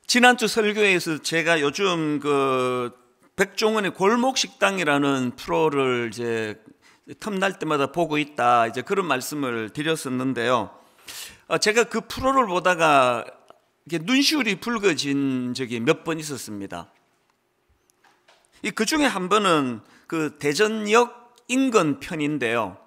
지난주 설교에서 제가 요즘 백종원의 골목식당이라는 프로를 이제 틈날 때마다 보고 있다, 이제 그런 말씀을 드렸었는데요. 제가 그 프로를 보다가 눈시울이 붉어진 적이 몇 번 있었습니다. 그 중에 한 번은 그 대전역 인근 편인데요.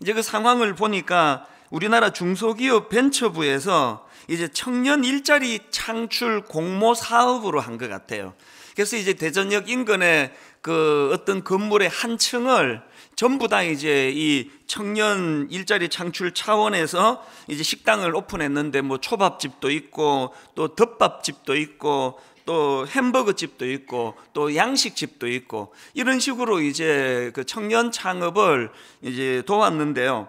이제 그 상황을 보니까 우리나라 중소기업 벤처부에서 이제 청년 일자리 창출 공모 사업으로 한 것 같아요. 그래서 이제 대전역 인근의 그 어떤 건물의 한 층을 전부 다 이제 이 청년 일자리 창출 차원에서 이제 식당을 오픈했는데, 뭐 초밥집도 있고 또 덮밥집도 있고 또 햄버거 집도 있고 또 양식집도 있고, 이런 식으로 이제 그 청년 창업을 이제 도왔는데요.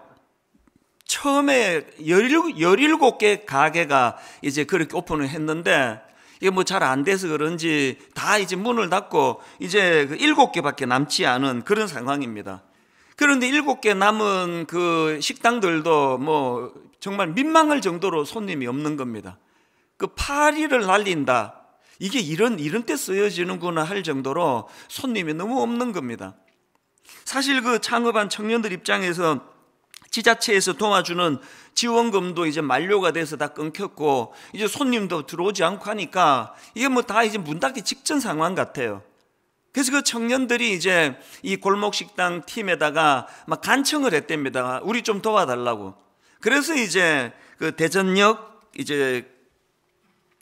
처음에 17개 가게가 이제 그렇게 오픈을 했는데, 이게 뭐 잘 안 돼서 그런지 다 이제 문을 닫고 이제 7개밖에 남지 않은 그런 상황입니다. 그런데 7개 남은 그 식당들도 뭐 정말 민망할 정도로 손님이 없는 겁니다. 그 파리를 날린다, 이게 이런 때 쓰여지는구나 할 정도로 손님이 너무 없는 겁니다. 사실 그 창업한 청년들 입장에서 지자체에서 도와주는 지원금도 이제 만료가 돼서 다 끊겼고, 이제 손님도 들어오지 않고 하니까 이게 뭐 다 이제 문 닫기 직전 상황 같아요. 그래서 그 청년들이 이제 이 골목식당 팀에다가 막 간청을 했답니다. 우리 좀 도와달라고. 그래서 이제 그 대전역 이제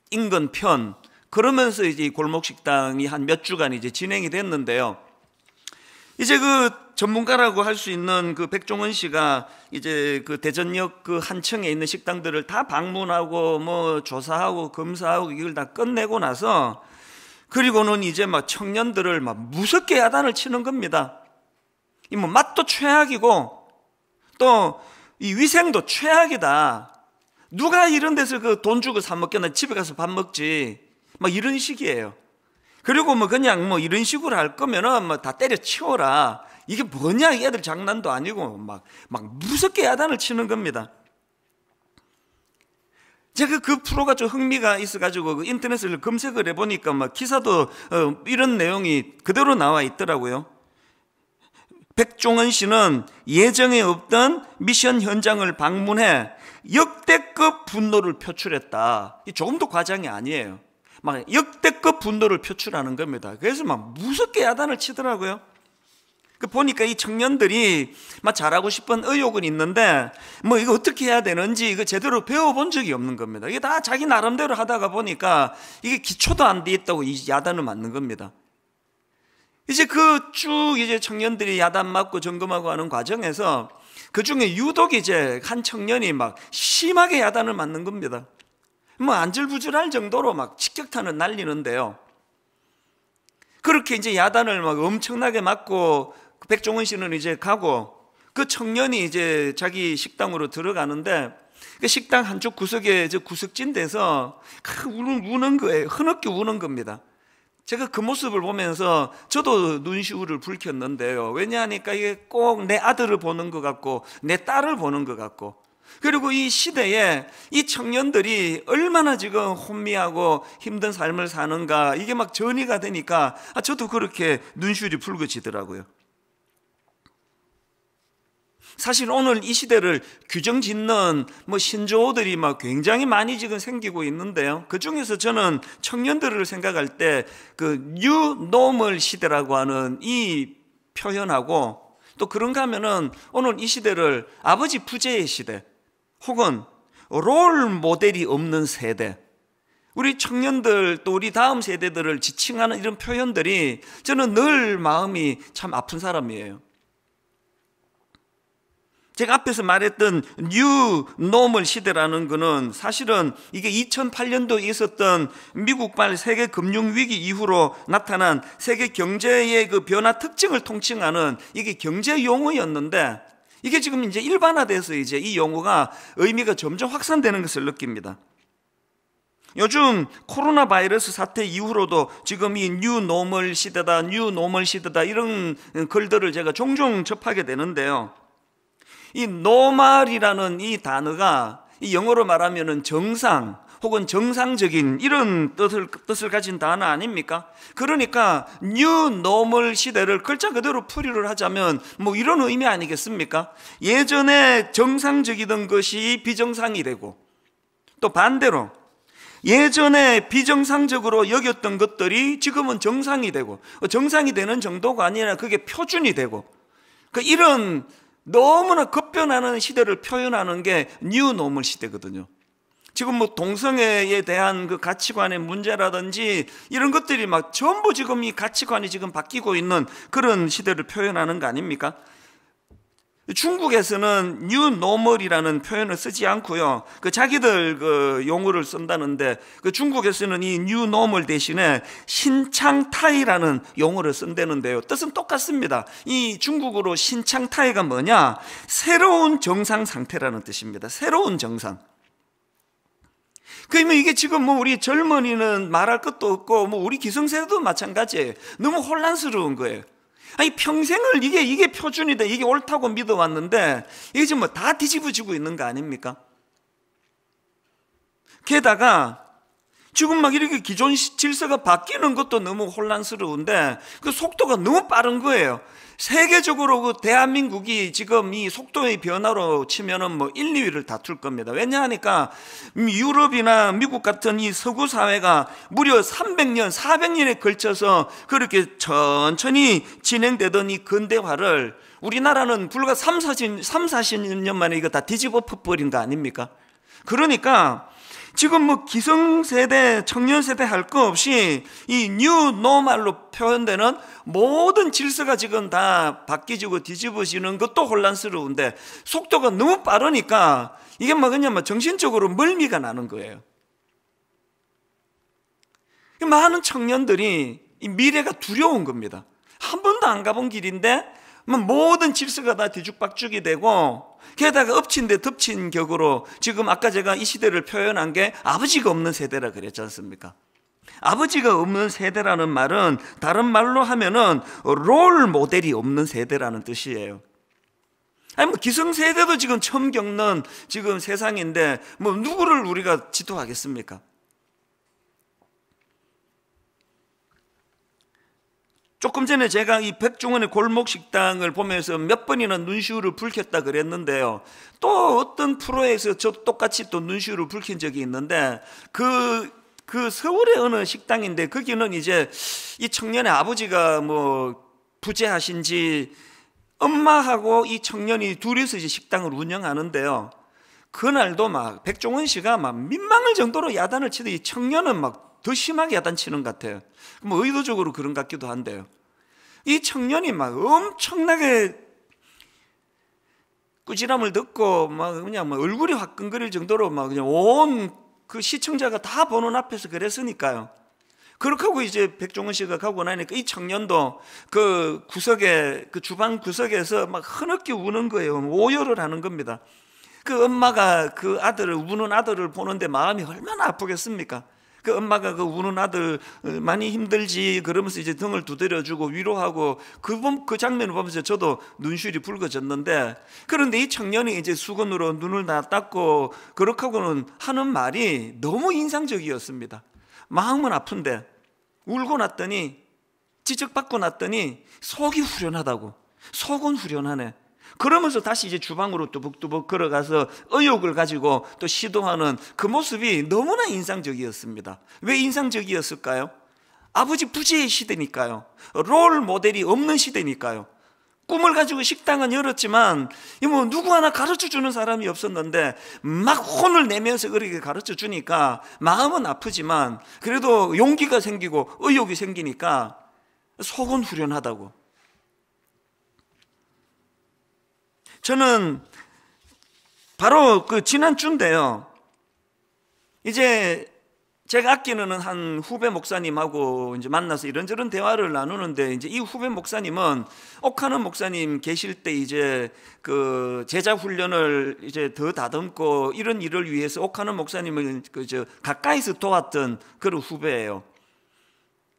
인근 편, 그러면서 이제 이 골목식당이 한 몇 주간 이제 진행이 됐는데요. 이제 그 전문가라고 할 수 있는 그 백종원 씨가 이제 그 대전역 그 한 층에 있는 식당들을 다 방문하고 뭐 조사하고 검사하고 이걸 다 끝내고 나서, 그리고는 이제 막 청년들을 막 무섭게 야단을 치는 겁니다. 이 뭐 맛도 최악이고 또 이 위생도 최악이다. 누가 이런 데서 그 돈 주고 사 먹겠나, 집에 가서 밥 먹지. 막 이런 식이에요. 그리고 뭐 그냥 뭐 이런 식으로 할 거면은 뭐 다 때려치워라. 이게 뭐냐, 애들 장난도 아니고 막 무섭게 야단을 치는 겁니다. 제가 그 프로가 좀 흥미가 있어가지고 그 인터넷을 검색을 해보니까 막 기사도 이런 내용이 그대로 나와 있더라고요. 백종원 씨는 예정에 없던 미션 현장을 방문해 역대급 분노를 표출했다. 조금도 과장이 아니에요. 막 역대급 분노를 표출하는 겁니다. 그래서 막 무섭게 야단을 치더라고요. 그 보니까 이 청년들이 막 잘하고 싶은 의욕은 있는데 뭐 이거 어떻게 해야 되는지 이거 제대로 배워본 적이 없는 겁니다. 이게 다 자기 나름대로 하다가 보니까 이게 기초도 안 돼 있다고 이 야단을 맞는 겁니다. 이제 그 쭉 이제 청년들이 야단 맞고 점검하고 하는 과정에서 그 중에 유독 이제 한 청년이 막 심하게 야단을 맞는 겁니다. 뭐 안절부절할 정도로 막 직격탄을 날리는데요. 그렇게 이제 야단을 막 엄청나게 맞고 백종원 씨는 이제 가고, 그 청년이 이제 자기 식당으로 들어가는데 그 식당 한쪽 구석에 저 구석진 데서 우는 거예요. 흐느끼 우는 겁니다. 제가 그 모습을 보면서 저도 눈시울을 붉혔는데요. 왜냐하니까 이게 꼭 내 아들을 보는 것 같고 내 딸을 보는 것 같고, 그리고 이 시대에 이 청년들이 얼마나 지금 혼미하고 힘든 삶을 사는가, 이게 막 전이가 되니까 저도 그렇게 눈시울이 붉어지더라고요. 사실 오늘 이 시대를 규정짓는 뭐 신조어들이 막 굉장히 많이 지금 생기고 있는데요. 그 중에서 저는 청년들을 생각할 때 그 뉴노멀 시대라고 하는 이 표현하고, 또 그런가 하면은 오늘 이 시대를 아버지 부재의 시대, 혹은 롤 모델이 없는 세대, 우리 청년들 또 우리 다음 세대들을 지칭하는 이런 표현들이 저는 늘 마음이 참 아픈 사람이에요. 제가 앞에서 말했던 뉴 노멀 시대라는 거는 사실은 이게 2008년도에 있었던 미국발 세계 금융위기 이후로 나타난 세계 경제의 그 변화 특징을 통칭하는 이게 경제 용어였는데, 이게 지금 이제 일반화돼서 이제 이 용어가 의미가 점점 확산되는 것을 느낍니다. 요즘 코로나 바이러스 사태 이후로도 지금 이 뉴 노멀 시대다, 뉴 노멀 시대다, 이런 글들을 제가 종종 접하게 되는데요. 이 노멀이라는 이 단어가 이 영어로 말하면은 정상 혹은 정상적인 이런 뜻을 가진 단어 아닙니까? 그러니까 뉴 노멀 시대를 글자 그대로 풀이를 하자면 뭐 이런 의미 아니겠습니까? 예전에 정상적이던 것이 비정상이 되고, 또 반대로 예전에 비정상적으로 여겼던 것들이 지금은 정상이 되고, 정상이 되는 정도가 아니라 그게 표준이 되고, 이런 너무나 급변하는 시대를 표현하는 게 뉴 노멀 시대거든요. 지금 뭐 동성애에 대한 그 가치관의 문제라든지 이런 것들이 막 전부 지금 이 가치관이 지금 바뀌고 있는 그런 시대를 표현하는 거 아닙니까? 중국에서는 뉴 노멀이라는 표현을 쓰지 않고요, 자기들 그 용어를 쓴다는데, 중국에서는 이 뉴 노멀 대신에 신창타이라는 용어를 쓴다는데요, 뜻은 똑같습니다. 이 중국어로 신창타이가 뭐냐? 새로운 정상 상태라는 뜻입니다. 새로운 정상. 그러면 이게 지금 뭐 우리 젊은이는 말할 것도 없고, 뭐 우리 기성세대도 마찬가지예요. 너무 혼란스러운 거예요. 아니, 평생을 이게 표준이다, 이게 옳다고 믿어왔는데 이게 지금 뭐 다 뒤집어지고 있는 거 아닙니까? 게다가 지금 막 이렇게 기존 질서가 바뀌는 것도 너무 혼란스러운데 그 속도가 너무 빠른 거예요. 세계적으로 그 대한민국이 지금 이 속도의 변화로 치면은 뭐 1, 2위를 다툴 겁니다. 왜냐하니까 유럽이나 미국 같은 이 서구 사회가 무려 300년, 400년에 걸쳐서 그렇게 천천히 진행되던 이 근대화를 우리나라는 불과 40년 만에 이거 다 뒤집어 버린 거 아닙니까? 그러니까 지금 뭐 기성세대, 청년세대 할 거 없이 이 뉴 노멀로 표현되는 모든 질서가 지금 다 바뀌지고 뒤집어지는 것도 혼란스러운데 속도가 너무 빠르니까 이게 뭐 그냥 뭐 정신적으로 멀미가 나는 거예요. 많은 청년들이 이 미래가 두려운 겁니다. 한 번도 안 가본 길인데 모든 질서가 다 뒤죽박죽이 되고, 게다가 엎친 데 덮친 격으로 지금 아까 제가 이 시대를 표현한 게 아버지가 없는 세대라 그랬지 않습니까? 아버지가 없는 세대라는 말은 다른 말로 하면은 롤 모델이 없는 세대라는 뜻이에요. 아니 뭐 기성세대도 지금 처음 겪는 지금 세상인데 뭐 누구를 우리가 지도하겠습니까? 조금 전에 제가 이 백종원의 골목식당을 보면서 몇 번이나 눈시울을 붉혔다 그랬는데요, 또 어떤 프로에서 저도 똑같이 또 눈시울을 붉힌 적이 있는데 그 서울의 어느 식당인데 거기는 이제 이 청년의 아버지가 뭐 부재하신지 엄마하고 이 청년이 둘이서 이제 식당을 운영하는데요, 그날도 막 백종원 씨가 막 민망할 정도로 야단을 치더니 이 청년은 막 더 심하게 야단치는 것 같아요. 뭐 의도적으로 그런 것 같기도 한데요, 이 청년이 막 엄청나게 꾸지람을 듣고 막 그냥 막 얼굴이 화끈거릴 정도로 막 그냥 온 그 시청자가 다 보는 앞에서 그랬으니까요. 그렇게 하고 이제 백종원 씨가 가고 나니까 이 청년도 그 구석에, 그 주방 구석에서 막 흐느끼 우는 거예요. 오열을 하는 겁니다. 그 엄마가 그 아들을, 우는 아들을 보는데 마음이 얼마나 아프겠습니까? 그 엄마가 그 우는 아들 많이 힘들지 그러면서 이제 등을 두드려주고 위로하고 그 장면을 보면서 저도 눈시울이 붉어졌는데, 그런데 이 청년이 이제 수건으로 눈을 다 닦고 그렇게 하고는 하는 말이 너무 인상적이었습니다. 마음은 아픈데 울고 났더니, 지적받고 났더니 속이 후련하다고, 속은 후련하네, 그러면서 다시 이제 주방으로 뚜벅뚜벅 걸어가서 의욕을 가지고 또 시도하는 그 모습이 너무나 인상적이었습니다. 왜 인상적이었을까요? 아버지 부재의 시대니까요. 롤 모델이 없는 시대니까요. 꿈을 가지고 식당은 열었지만 뭐 누구 하나 가르쳐주는 사람이 없었는데 막 혼을 내면서 그렇게 가르쳐주니까 마음은 아프지만 그래도 용기가 생기고 의욕이 생기니까 속은 후련하다고. 저는 바로 그 지난주인데요, 이제 제가 아끼는 한 후배 목사님하고 이제 만나서 이런저런 대화를 나누는데, 이제 이 후배 목사님은 옥하는 목사님 계실 때 이제 그 제자 훈련을 이제 더 다듬고 이런 일을 위해서 옥하는 목사님을 가까이서 도왔던 그런 후배예요.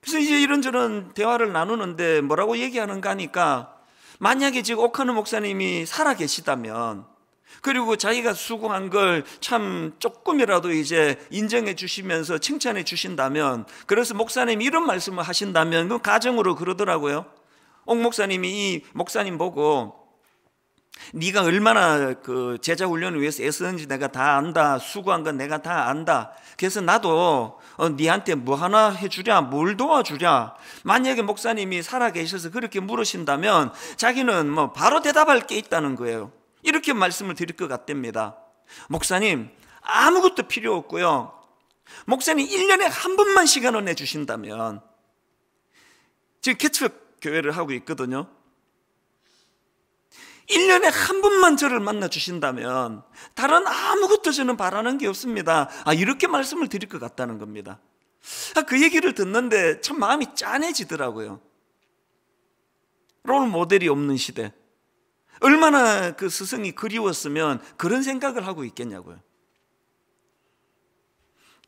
그래서 이제 이런저런 대화를 나누는데 뭐라고 얘기하는가 하니까, 만약에 지금 옥하는 목사님이 살아 계시다면 그리고 자기가 수고한 걸 참 조금이라도 이제 인정해 주시면서 칭찬해 주신다면, 그래서 목사님이 이런 말씀을 하신다면 그 가정으로 그러더라고요. 옥 목사님이 이 목사님 보고 네가 얼마나 그 제자 훈련을 위해서 애쓰는지 내가 다 안다. 수고한 건 내가 다 안다. 그래서 나도 네한테 뭐 하나 해주랴, 뭘 도와주랴. 만약에 목사님이 살아계셔서 그렇게 물으신다면 자기는 뭐 바로 대답할 게 있다는 거예요. 이렇게 말씀을 드릴 것 같답니다. 목사님 아무것도 필요 없고요, 목사님 1년에 한 번만 시간을 내주신다면, 지금 개척 교회를 하고 있거든요. 1년에 한 번만 저를 만나 주신다면 다른 아무것도 저는 바라는 게 없습니다. 이렇게 말씀을 드릴 것 같다는 겁니다. 그 얘기를 듣는데 참 마음이 짠해지더라고요. 롤 모델이 없는 시대, 얼마나 그 스승이 그리웠으면 그런 생각을 하고 있겠냐고요.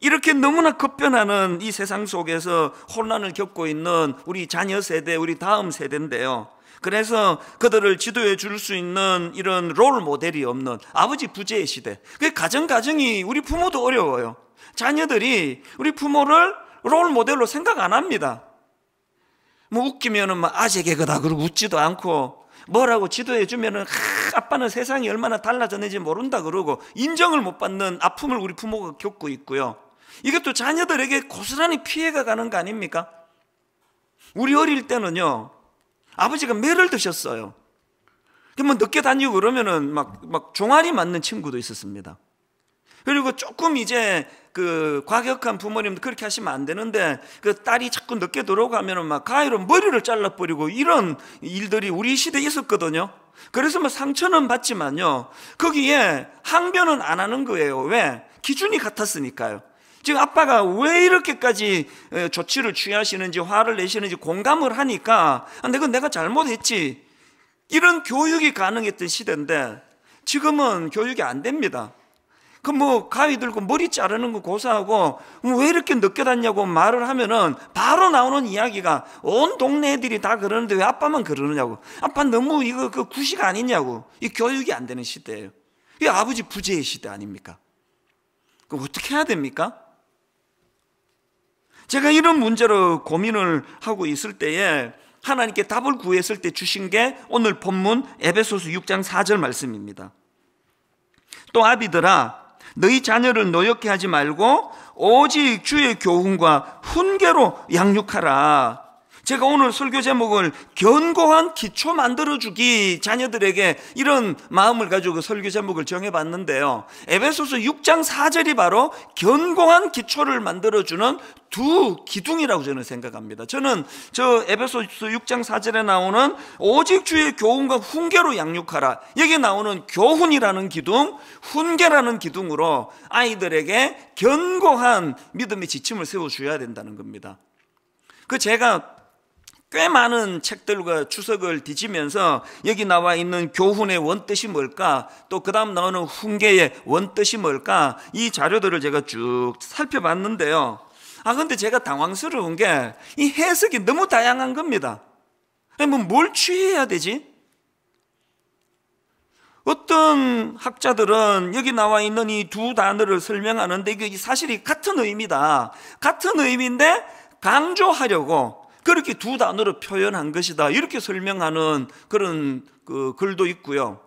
이렇게 너무나 급변하는 이 세상 속에서 혼란을 겪고 있는 우리 자녀 세대, 우리 다음 세대인데요, 그래서 그들을 지도해 줄 수 있는 이런 롤 모델이 없는 아버지 부재의 시대. 그 가정이 우리 부모도 어려워요. 자녀들이 우리 부모를 롤 모델로 생각 안 합니다. 뭐 웃기면은 막 아재 개그다 그러고 웃지도 않고, 뭐라고 지도해 주면은 아빠는 세상이 얼마나 달라졌는지 모른다 그러고 인정을 못 받는 아픔을 우리 부모가 겪고 있고요. 이것도 자녀들에게 고스란히 피해가 가는 거 아닙니까? 우리 어릴 때는요, 아버지가 매를 드셨어요. 그러면 늦게 다니고 그러면은 막 종아리 맞는 친구도 있었습니다. 그리고 조금 이제 그 과격한 부모님도 그렇게 하시면 안 되는데, 그 딸이 자꾸 늦게 들어오면은 막 가위로 머리를 잘라버리고 이런 일들이 우리 시대에 있었거든요. 그래서 뭐 상처는 받지만요, 거기에 항변은 안 하는 거예요. 왜? 기준이 같았으니까요. 지금 아빠가 왜 이렇게까지 조치를 취하시는지, 화를 내시는지 공감을 하니까 내가 잘못했지, 이런 교육이 가능했던 시대인데 지금은 교육이 안 됩니다. 그 뭐 가위 들고 머리 자르는 거 고사하고 왜 이렇게 늦게 다냐고 말을 하면은 바로 나오는 이야기가 온 동네 애들이 다 그러는데 왜 아빠만 그러느냐고, 아빠 너무 이거 그 구식 아니냐고. 이 교육이 안 되는 시대예요. 이게 아버지 부재의 시대 아닙니까? 그럼 어떻게 해야 됩니까? 제가 이런 문제로 고민을 하고 있을 때에 하나님께 답을 구했을 때 주신 게 오늘 본문 에베소서 6장 4절 말씀입니다. 또 아비들아, 너희 자녀를 노엽게 하지 말고 오직 주의 교훈과 훈계로 양육하라. 제가 오늘 설교 제목을 견고한 기초 만들어주기, 자녀들에게 이런 마음을 가지고 설교 제목을 정해봤는데요, 에베소서 6장 4절이 바로 견고한 기초를 만들어주는 두 기둥이라고 저는 생각합니다. 저는 저 에베소서 6장 4절에 나오는 오직 주의 교훈과 훈계로 양육하라, 여기 나오는 교훈이라는 기둥, 훈계라는 기둥으로 아이들에게 견고한 믿음의 지침을 세워줘야 된다는 겁니다. 제가 꽤 많은 책들과 추석을 뒤지면서 여기 나와 있는 교훈의 원뜻이 뭘까, 또 그 다음 나오는 훈계의 원뜻이 뭘까, 이 자료들을 제가 쭉 살펴봤는데요, 근데 제가 당황스러운 게 이 해석이 너무 다양한 겁니다. 뭘 취해야 되지? 어떤 학자들은 여기 나와 있는 이 두 단어를 설명하는데 이게 사실이 같은 의미다, 같은 의미인데 강조하려고 그렇게 두 단어로 표현한 것이다, 이렇게 설명하는 그런 글도 있고요.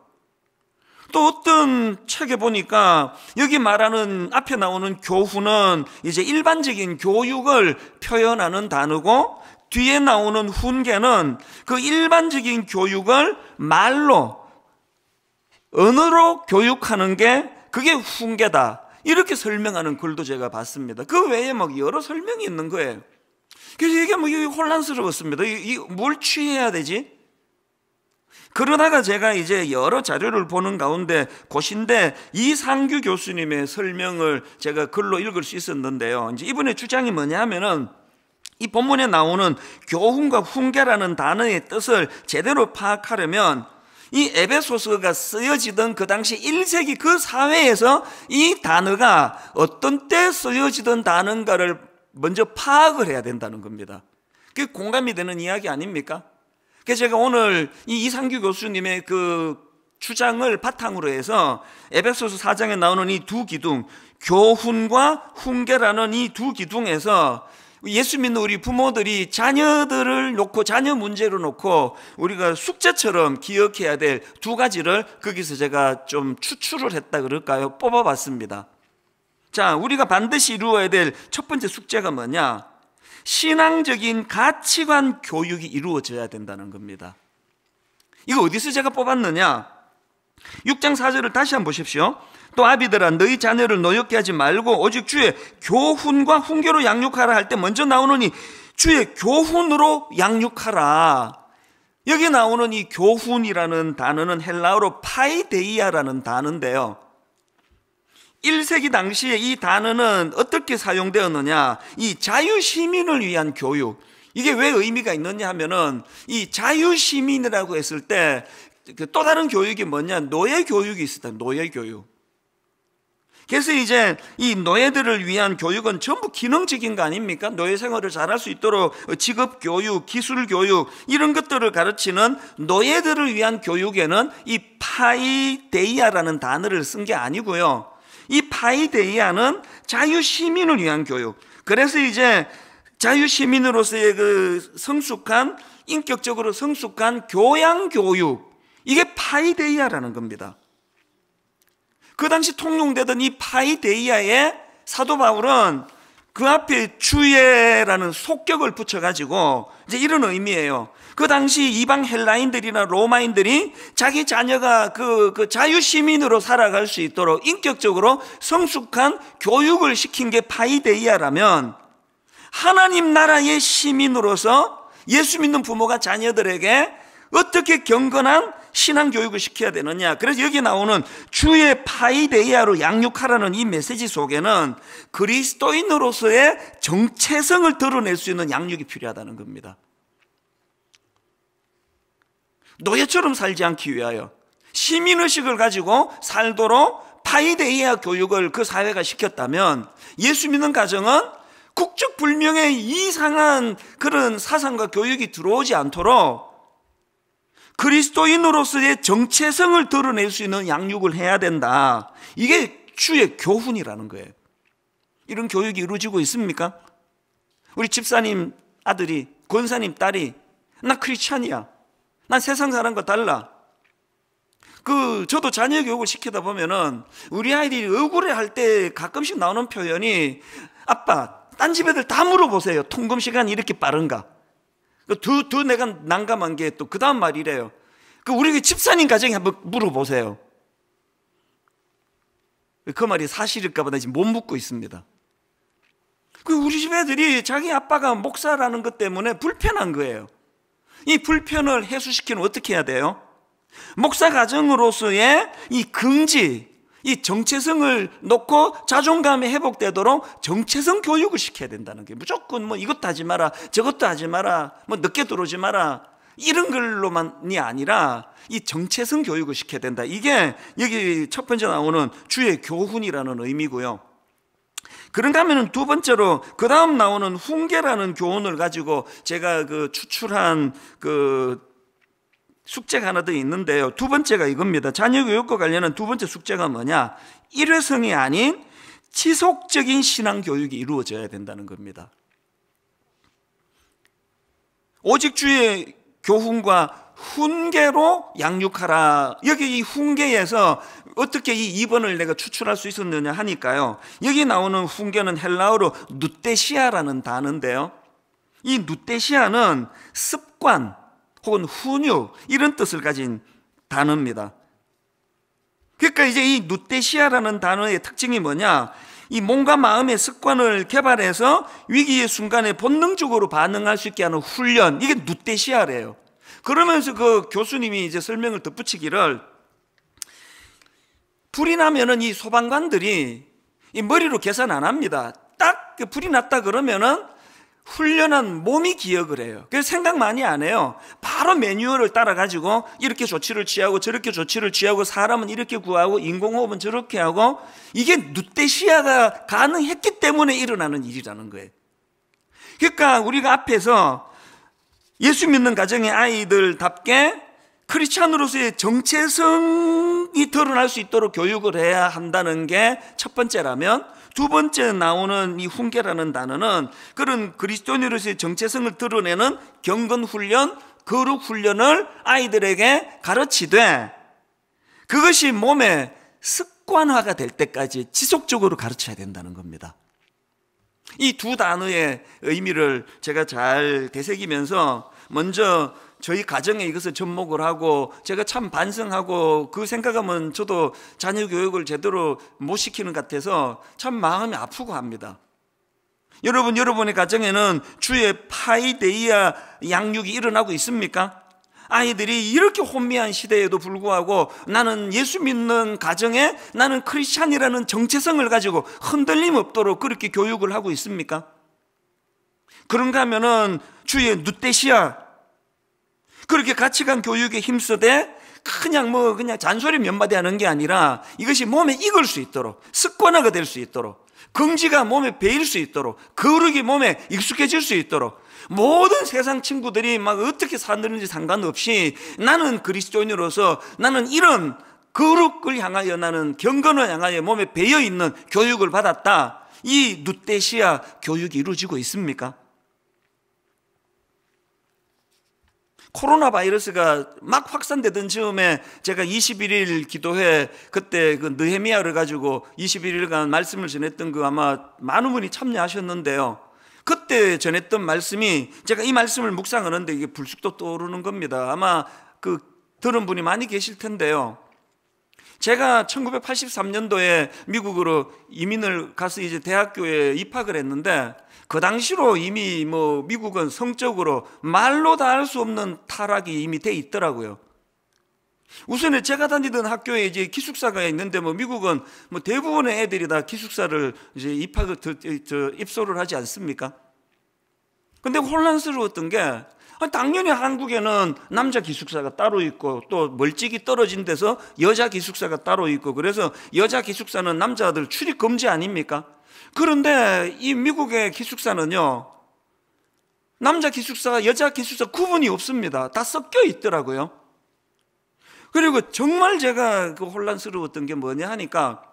또 어떤 책에 보니까 여기 말하는 앞에 나오는 교훈은 이제 일반적인 교육을 표현하는 단어고, 뒤에 나오는 훈계는 그 일반적인 교육을 말로, 언어로 교육하는 게 그게 훈계다, 이렇게 설명하는 글도 제가 봤습니다. 그 외에 막 여러 설명이 있는 거예요. 그래서 이게 혼란스러웠습니다. 뭘 취해야 되지? 그러다가 제가 이제 여러 자료를 보는 가운데 고신대 이상규 교수님의 설명을 제가 글로 읽을 수 있었는데요, 이제 이분의 주장이 뭐냐 하면은, 이 본문에 나오는 교훈과 훈계라는 단어의 뜻을 제대로 파악하려면 이 에베소서가 쓰여지던 그 당시 1세기 그 사회에서 이 단어가 어떤 때 쓰여지던 단어인가를 먼저 파악을 해야 된다는 겁니다. 그게 공감이 되는 이야기 아닙니까? 그래서 제가 오늘 이 이상규 교수님의 그 주장을 바탕으로 해서 에베소서 4장에 나오는 이 두 기둥, 교훈과 훈계라는 이 두 기둥에서 예수 믿는 우리 부모들이 자녀들을 놓고, 자녀 문제로 놓고 우리가 숙제처럼 기억해야 될 두 가지를 거기서 제가 좀 추출을 했다 그럴까요? 뽑아봤습니다. 자, 우리가 반드시 이루어야 될 첫 번째 숙제가 뭐냐? 신앙적인 가치관 교육이 이루어져야 된다는 겁니다. 이거 어디서 제가 뽑았느냐? 6장 4절을 다시 한번 보십시오. 또 아비들아, 너희 자녀를 노엽게 하지 말고 오직 주의 교훈과 훈계로 양육하라 할 때 먼저 나오는 이 주의 교훈으로 양육하라. 여기 나오는 이 교훈이라는 단어는 헬라어로 파이데이아라는 단어인데요, 1세기 당시에 이 단어는 어떻게 사용되었느냐? 이 자유시민을 위한 교육. 이게 왜 의미가 있느냐 하면은, 이 자유시민이라고 했을 때 또 다른 교육이 뭐냐? 노예교육이 있었다. 노예교육. 그래서 이제 이 노예들을 위한 교육은 전부 기능적인 거 아닙니까? 노예 생활을 잘할 수 있도록 직업교육, 기술교육, 이런 것들을 가르치는 노예들을 위한 교육에는 이 파이데이아라는 단어를 쓴 게 아니고요, 이 파이데이아는 자유시민을 위한 교육. 그래서 이제 자유시민으로서의 그 성숙한, 인격적으로 성숙한 교양교육, 이게 파이데이아라는 겁니다. 그 당시 통용되던 이 파이데이아에 사도 바울은 그 앞에 주예라는 속격을 붙여가지고 이제 이런 의미예요. 그 당시 이방 헬라인들이나 로마인들이 자기 자녀가 그 자유시민으로 살아갈 수 있도록 인격적으로 성숙한 교육을 시킨 게 파이데이아라면, 하나님 나라의 시민으로서 예수 믿는 부모가 자녀들에게 어떻게 경건한 신앙교육을 시켜야 되느냐. 그래서 여기 나오는 주의 파이데이아로 양육하라는 이 메시지 속에는 그리스도인으로서의 정체성을 드러낼 수 있는 양육이 필요하다는 겁니다. 노예처럼 살지 않기 위하여 시민의식을 가지고 살도록 파이데이아 교육을 그 사회가 시켰다면, 예수 믿는 가정은 국적불명의 이상한 그런 사상과 교육이 들어오지 않도록 그리스도인으로서의 정체성을 드러낼 수 있는 양육을 해야 된다. 이게 주의 교훈이라는 거예요. 이런 교육이 이루어지고 있습니까? 우리 집사님 아들이, 권사님 딸이, 나 크리스찬이야, 난 세상 사람과 달라, 저도 자녀 교육을 시키다 보면은 우리 아이들이 억울해할 때 가끔씩 나오는 표현이, 아빠, 딴 집 애들 다 물어보세요. 통금 시간이 이렇게 빠른가? 더 내가 난감한 게 또 그 다음 말이래요. 우리 집사님 가정에 한번 물어보세요. 그 말이 사실일까봐 나 지금 못 묻고 있습니다. 우리 집 애들이 자기 아빠가 목사라는 것 때문에 불편한 거예요. 이 불편을 해소시키면 어떻게 해야 돼요? 목사 가정으로서의 이 긍지, 이 정체성을 놓고 자존감이 회복되도록 정체성 교육을 시켜야 된다는 게, 무조건 뭐 이것도 하지 마라, 저것도 하지 마라, 뭐 늦게 들어오지 마라, 이런 걸로만이 아니라 이 정체성 교육을 시켜야 된다. 이게 여기 첫 번째 나오는 주의 교훈이라는 의미고요. 그런가 하면 두 번째로 그 다음 나오는 훈계라는 교훈을 가지고 제가 추출한 숙제가 하나 더 있는데요, 두 번째가 이겁니다. 자녀 교육과 관련한 두 번째 숙제가 뭐냐? 일회성이 아닌 지속적인 신앙 교육이 이루어져야 된다는 겁니다. 오직 주의 교훈과 훈계로 양육하라. 여기 이 훈계에서 어떻게 이 2번을 내가 추출할 수 있었느냐 하니까요, 여기 나오는 훈계는 헬라어로 누테시아라는 단어인데요, 이 누테시아는 습관 혹은 훈육, 이런 뜻을 가진 단어입니다. 그러니까 이제 이 누테시아라는 단어의 특징이 뭐냐? 이 몸과 마음의 습관을 개발해서 위기의 순간에 본능적으로 반응할 수 있게 하는 훈련, 이게 누테시아래요. 그러면서 그 교수님이 이제 설명을 덧붙이기를, 불이 나면은 이 소방관들이 이 머리로 계산 안 합니다. 딱 불이 났다 그러면은 훈련한 몸이 기억을 해요. 그래서 생각 많이 안 해요. 바로 매뉴얼을 따라가지고 이렇게 조치를 취하고 저렇게 조치를 취하고, 사람은 이렇게 구하고 인공호흡은 저렇게 하고, 이게 누테시아가 가능했기 때문에 일어나는 일이라는 거예요. 그러니까 우리가 앞에서 예수 믿는 가정의 아이들답게 크리스찬으로서의 정체성이 드러날 수 있도록 교육을 해야 한다는 게 첫 번째라면, 두 번째 나오는 이 훈계라는 단어는 그런 그리스도인으로서의 정체성을 드러내는 경건훈련, 거룩훈련을 아이들에게 가르치되 그것이 몸에 습관화가 될 때까지 지속적으로 가르쳐야 된다는 겁니다. 이 두 단어의 의미를 제가 잘 되새기면서 먼저 저희 가정에 이것을 접목을 하고 제가 참 반성하고 그 생각하면 저도 자녀 교육을 제대로 못 시키는 것 같아서 참 마음이 아프고 합니다. 여러분의 가정에는 주의 파이데이아 양육이 일어나고 있습니까? 아이들이 이렇게 혼미한 시대에도 불구하고 나는 예수 믿는 가정에 나는 크리스찬이라는 정체성을 가지고 흔들림 없도록 그렇게 교육을 하고 있습니까? 그런가 하면은 주의 누떼시아, 그렇게 가치관 교육에 힘쓰되 그냥 잔소리 몇 마디 하는 게 아니라 이것이 몸에 익을 수 있도록, 습관화가 될 수 있도록, 긍지가 몸에 배일 수 있도록, 거룩이 몸에 익숙해질 수 있도록, 모든 세상 친구들이 막 어떻게 사는지 상관없이 나는 그리스도인으로서 나는 이런 거룩을 향하여, 나는 경건을 향하여 몸에 배어 있는 교육을 받았다. 이 누떼시아 교육이 이루어지고 있습니까? 코로나 바이러스가 막 확산되던 즈음에 제가 21일 기도회, 그때 그 느헤미야를 가지고 21일간 말씀을 전했던 그 아마 많은 분이 참여하셨는데요. 그때 전했던 말씀이, 제가 이 말씀을 묵상하는데 이게 불쑥 떠오르는 겁니다. 아마 그 들은 분이 많이 계실 텐데요. 제가 1983년도에 미국으로 이민을 가서 이제 대학교에 입학을 했는데, 그 당시로 이미 미국은 성적으로 말로 다 할 수 없는 타락이 이미 돼 있더라고요. 우선에 제가 다니던 학교에 이제 기숙사가 있는데 미국은 대부분의 애들이 다 기숙사를 이제 입소를 하지 않습니까? 근데 혼란스러웠던 게, 당연히 한국에는 남자 기숙사가 따로 있고 또 멀찍이 떨어진 데서 여자 기숙사가 따로 있고, 그래서 여자 기숙사는 남자들 출입 금지 아닙니까? 그런데 이 미국의 기숙사는요, 남자 기숙사와 여자 기숙사 구분이 없습니다. 다 섞여 있더라고요. 그리고 정말 제가 그 혼란스러웠던 게 뭐냐 하니까,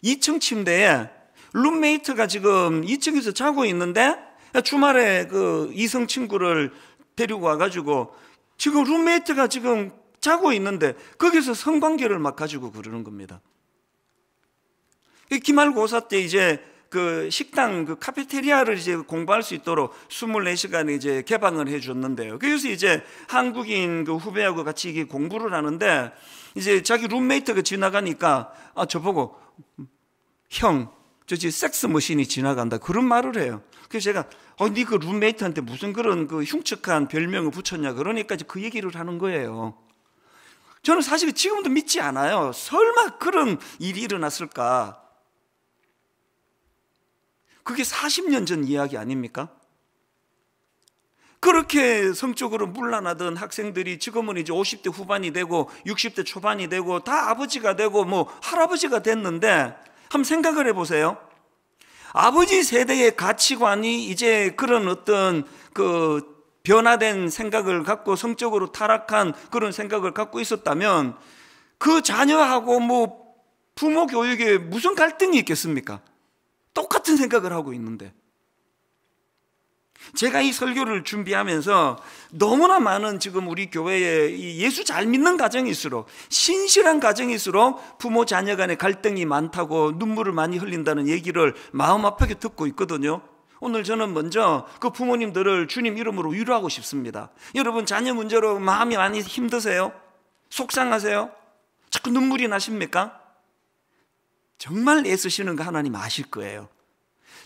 2층 침대에 룸메이트가 지금 2층에서 자고 있는데 주말에 그 이성 친구를 데리고 와가지고 지금 룸메이트가 지금 자고 있는데 거기서 성관계를 막 가지고 그러는 겁니다. 기말고사 때 이제 그 식당, 그 카페테리아를 이제 공부할 수 있도록 24시간에 이제 개방을 해 줬는데요. 그래서 이제 한국인 그 후배하고 같이 이게 공부를 하는데, 이제 자기 룸메이트가 지나가니까 저보고 형, 저 지금 섹스 머신이 지나간다, 그런 말을 해요. 그래서 제가 니 그 룸메이트한테 무슨 그런 그 흉측한 별명을 붙였냐, 그러니까 그 얘기를 하는 거예요. 저는 사실 지금도 믿지 않아요. 설마 그런 일이 일어났을까? 그게 40년 전 이야기 아닙니까? 그렇게 성적으로 문란하던 학생들이 지금은 이제 50대 후반이 되고 60대 초반이 되고 다 아버지가 되고 할아버지가 됐는데, 한번 생각을 해보세요. 아버지 세대의 가치관이 이제 그런 어떤 그 변화된 생각을 갖고 성적으로 타락한 그런 생각을 갖고 있었다면 그 자녀하고 부모 교육에 무슨 갈등이 있겠습니까? 똑같은 생각을 하고 있는데, 제가 이 설교를 준비하면서 너무나 많은 지금 우리 교회에 이 예수 잘 믿는 가정일수록, 신실한 가정일수록 부모 자녀 간의 갈등이 많다고 눈물을 많이 흘린다는 얘기를 마음 아프게 듣고 있거든요. 오늘 저는 먼저 그 부모님들을 주님 이름으로 위로하고 싶습니다. 여러분, 자녀 문제로 마음이 많이 힘드세요? 속상하세요? 자꾸 눈물이 나십니까? 정말 애쓰시는 거 하나님 아실 거예요.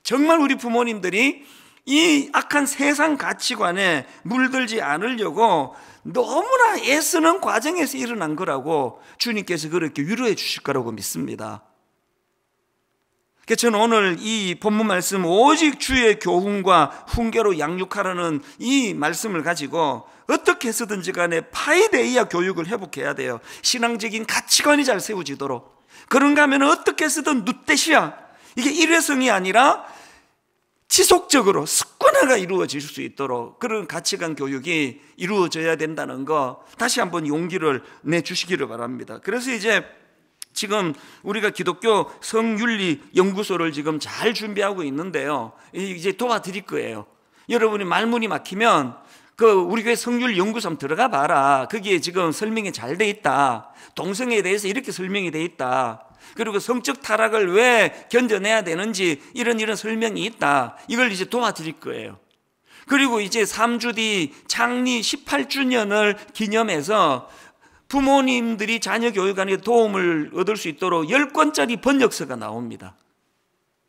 정말 우리 부모님들이 이 악한 세상 가치관에 물들지 않으려고 너무나 애쓰는 과정에서 일어난 거라고 주님께서 그렇게 위로해 주실 거라고 믿습니다. 그래서 저는 오늘 이 본문 말씀, 오직 주의 교훈과 훈계로 양육하라는 이 말씀을 가지고 어떻게 해서든지 간에 파이데이아 교육을 회복해야 돼요. 신앙적인 가치관이 잘 세워지도록. 그런가 하면 어떻게 해서든 누떼시아, 이게 일회성이 아니라 지속적으로 습관화가 이루어질 수 있도록 그런 가치관 교육이 이루어져야 된다는 거 다시 한번 용기를 내주시기를 바랍니다. 그래서 이제 지금 우리가 기독교 성윤리 연구소를 지금 잘 준비하고 있는데요, 이제 도와드릴 거예요. 여러분이 말문이 막히면 우리 교회 성윤리 연구소 한번 들어가 봐라. 거기에 지금 설명이 잘 돼 있다. 동성애에 대해서 이렇게 설명이 돼 있다. 그리고 성적 타락을 왜 견뎌내야 되는지 이런 설명이 있다. 이걸 이제 도와드릴 거예요. 그리고 이제 3주 뒤 창립 18주년을 기념해서 부모님들이 자녀 교육안에 도움을 얻을 수 있도록 10권짜리 번역서가 나옵니다.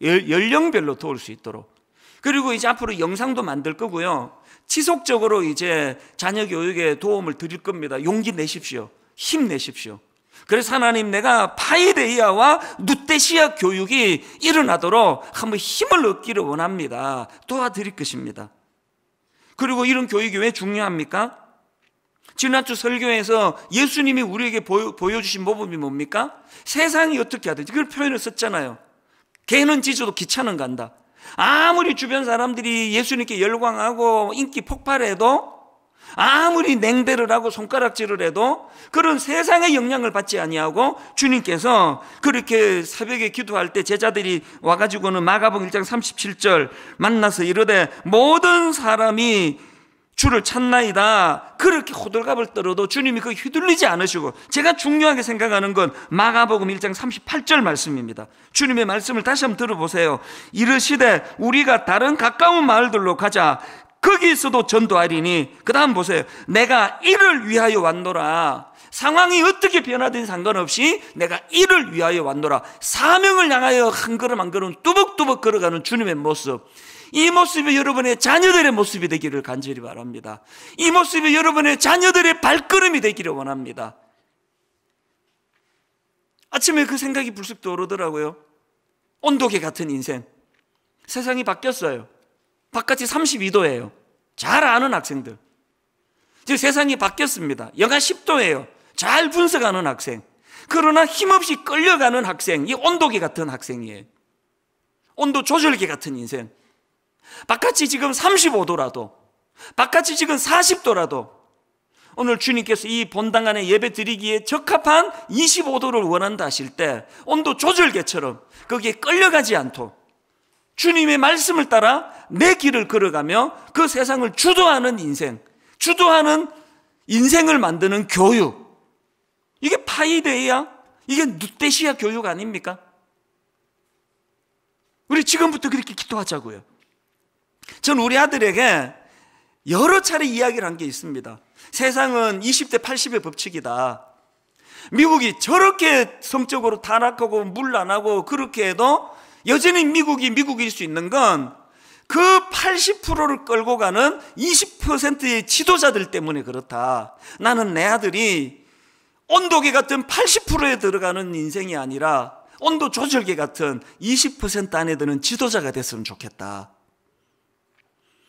연령별로 도울 수 있도록. 그리고 이제 앞으로 영상도 만들 거고요. 지속적으로 이제 자녀 교육에 도움을 드릴 겁니다. 용기 내십시오. 힘내십시오. 그래서 하나님, 내가 파이데이아와 누떼시아 교육이 일어나도록 한번 힘을 얻기를 원합니다. 도와드릴 것입니다. 그리고 이런 교육이 왜 중요합니까? 지난주 설교에서 예수님이 우리에게 보여주신 모범이 뭡니까? 세상이 어떻게 하든지 그걸 표현을 썼잖아요. 개는 짖어도 기차는 간다. 아무리 주변 사람들이 예수님께 열광하고 인기 폭발해도, 아무리 냉대를 하고 손가락질을 해도 그런 세상의 영향을 받지 아니하고 주님께서 그렇게 새벽에 기도할 때 제자들이 와가지고는 마가복음 1장 37절 만나서 이르되 모든 사람이 주를 찾나이다. 그렇게 호들갑을 떨어도 주님이 그 휘둘리지 않으시고, 제가 중요하게 생각하는 건 마가복음 1장 38절 말씀입니다. 주님의 말씀을 다시 한번 들어보세요. 이르시되 우리가 다른 가까운 마을들로 가자. 거기서도 전도하리니. 그 다음 보세요. 내가 이를 위하여 왔노라. 상황이 어떻게 변하든 상관없이 내가 이를 위하여 왔노라. 사명을 향하여 한 걸음 한 걸음 뚜벅뚜벅 걸어가는 주님의 모습. 이 모습이 여러분의 자녀들의 모습이 되기를 간절히 바랍니다. 이 모습이 여러분의 자녀들의 발걸음이 되기를 원합니다. 아침에 그 생각이 불쑥 떠오르더라고요. 온도계 같은 인생. 세상이 바뀌었어요. 바깥이 32도예요. 잘 아는 학생들. 이제 세상이 바뀌었습니다. 영하 10도예요. 잘 분석하는 학생. 그러나 힘없이 끌려가는 학생. 이 온도계 같은 학생이에요. 온도 조절계 같은 인생. 바깥이 지금 35도라도, 바깥이 지금 40도라도 오늘 주님께서 이 본당 안에 예배 드리기에 적합한 25도를 원한다 하실 때 온도 조절계처럼 거기에 끌려가지 않도록 주님의 말씀을 따라 내 길을 걸어가며 그 세상을 주도하는 인생, 주도하는 인생을 만드는 교육. 이게 파이데이아, 이게 누떼시아 교육 아닙니까? 우리 지금부터 그렇게 기도하자고요. 저는 우리 아들에게 여러 차례 이야기를 한 게 있습니다. 세상은 20대 80의 법칙이다. 미국이 저렇게 성적으로 타락하고 문란하고 그렇게 해도 여전히 미국이 미국일 수 있는 건 그 80%를 끌고 가는 20%의 지도자들 때문에 그렇다. 나는 내 아들이 온도계 같은 80%에 들어가는 인생이 아니라 온도 조절계 같은 20% 안에 드는 지도자가 됐으면 좋겠다.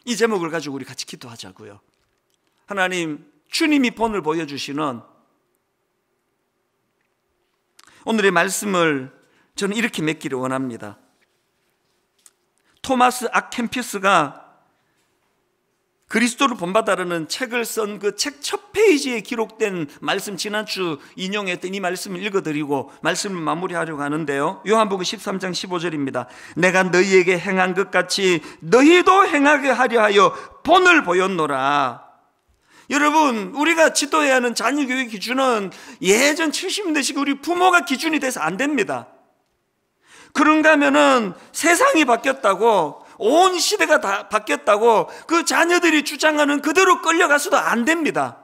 이 제목을 가지고 우리 같이 기도하자고요. 하나님, 주님이 본을 보여주시는 오늘의 말씀을 저는 이렇게 맺기를 원합니다. 토마스 아켄피스가 그리스도를 본받아라는 책을 쓴 그 책 첫 페이지에 기록된 말씀, 지난주 인용했던 이 말씀을 읽어드리고 말씀을 마무리하려고 하는데요, 요한복음 13장 15절입니다. 내가 너희에게 행한 것 같이 너희도 행하게 하려 하여 본을 보였노라. 여러분, 우리가 지도해야 하는 자녀교육 기준은 예전 70년대식 우리 부모가 기준이 돼서 안 됩니다. 그런가 하면은 세상이 바뀌었다고, 온 시대가 다 바뀌었다고 그 자녀들이 주장하는 그대로 끌려가서도 안 됩니다.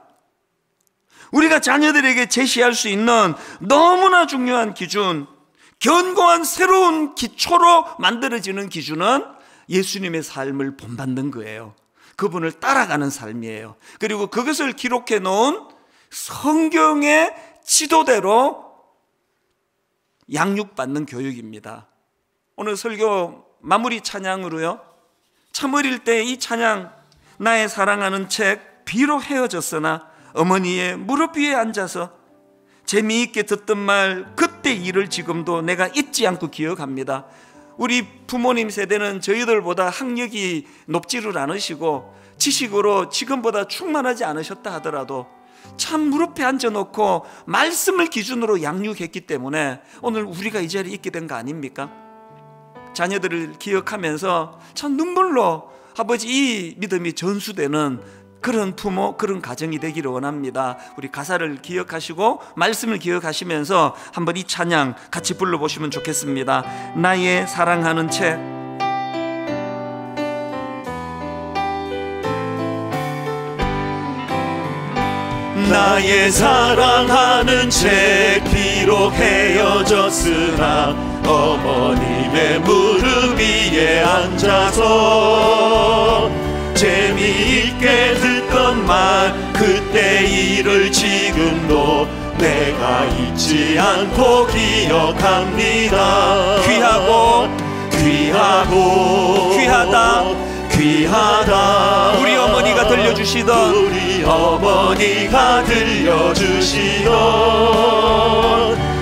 우리가 자녀들에게 제시할 수 있는 너무나 중요한 기준, 견고한 새로운 기초로 만들어지는 기준은 예수님의 삶을 본받는 거예요. 그분을 따라가는 삶이에요. 그리고 그것을 기록해 놓은 성경의 지도대로 양육받는 교육입니다. 오늘 설교 마무리 찬양으로요, 참 어릴 때 이 찬양, 나의 사랑하는 책 비록 헤어졌으나 어머니의 무릎 위에 앉아서 재미있게 듣던 말, 그때 일을 지금도 내가 잊지 않고 기억합니다. 우리 부모님 세대는 저희들보다 학력이 높지를 않으시고 지식으로 지금보다 충만하지 않으셨다 하더라도 참 무릎에 앉아놓고 말씀을 기준으로 양육했기 때문에 오늘 우리가 이 자리에 있게 된 거 아닙니까? 자녀들을 기억하면서 참 눈물로 아버지 이 믿음이 전수되는 그런 부모, 그런 가정이 되기를 원합니다. 우리 가사를 기억하시고 말씀을 기억하시면서 한번 이 찬양 같이 불러보시면 좋겠습니다. 나의 사랑하는 채. 나의 사랑하는 채 비록 헤어졌으나 어머님의 무릎 위에 앉아서 재미있게 듣던 말 그때 일을 지금도 내가 잊지 않고 기억합니다. 귀하다 우리 어머니가 들려주시던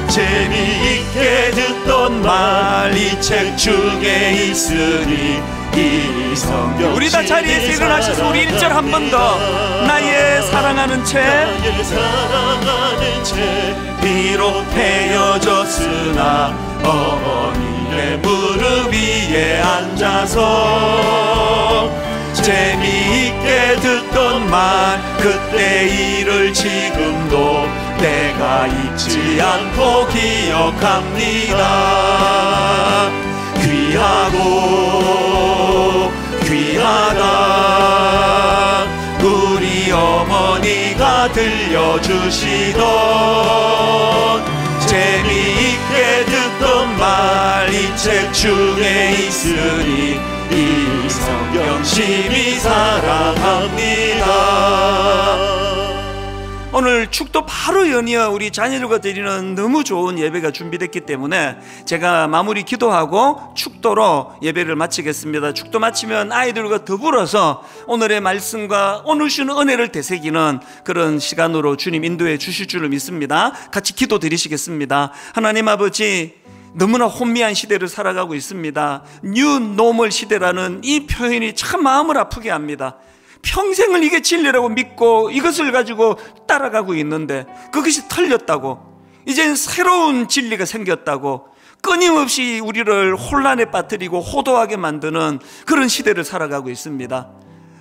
재미있게 듣던 말 이 책 중에 있으니 이 성경. 우리 다 자리에서 일어나셔서 우리 1절 한 번 더. 나의 사랑하는 채 비록 헤어졌으나 어머니의 무릎 위에 앉아서 재미있게 듣던 말 그때 일을 지금도 내가 잊지 않고 기억합니다. 귀하다 우리 어머니가 들려주시던 재미있게 듣던 말 이 책 중에 있으니 이 성경 심히 사랑합니다. 오늘 축도 바로 연이어 우리 자녀들과 드리는 너무 좋은 예배가 준비됐기 때문에 제가 마무리 기도하고 축도로 예배를 마치겠습니다. 축도 마치면 아이들과 더불어서 오늘의 말씀과 오늘 주는 은혜를 되새기는 그런 시간으로 주님 인도해 주실 줄을 믿습니다. 같이 기도 드리시겠습니다. 하나님 아버지, 너무나 혼미한 시대를 살아가고 있습니다. 뉴 노멀 시대라는 이 표현이 참 마음을 아프게 합니다. 평생을 이게 진리라고 믿고 이것을 가지고 따라가고 있는데 그것이 틀렸다고, 이젠 새로운 진리가 생겼다고 끊임없이 우리를 혼란에 빠뜨리고 호도하게 만드는 그런 시대를 살아가고 있습니다.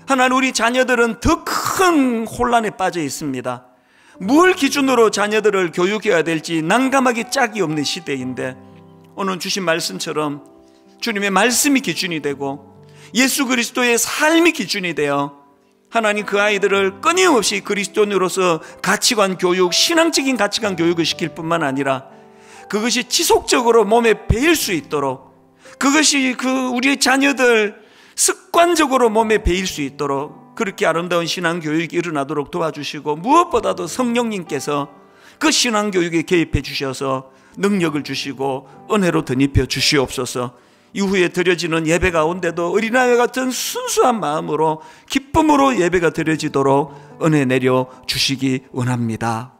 하나님, 우리 자녀들은 더 큰 혼란에 빠져 있습니다. 뭘 기준으로 자녀들을 교육해야 될지 난감하게 짝이 없는 시대인데 오늘 주신 말씀처럼 주님의 말씀이 기준이 되고 예수 그리스도의 삶이 기준이 되어 하나님 그 아이들을 끊임없이 그리스도인으로서 가치관 교육, 신앙적인 가치관 교육을 시킬 뿐만 아니라 그것이 지속적으로 몸에 배일 수 있도록, 그것이 우리의 자녀들 습관적으로 몸에 배일 수 있도록 그렇게 아름다운 신앙 교육이 일어나도록 도와주시고, 무엇보다도 성령님께서 그 신앙 교육에 개입해 주셔서 능력을 주시고 은혜로 덧입혀 주시옵소서. 이후에 드려지는 예배 가운데도 어린아이 같은 순수한 마음으로 기쁨으로 예배가 드려지도록 은혜 내려 주시기 원합니다.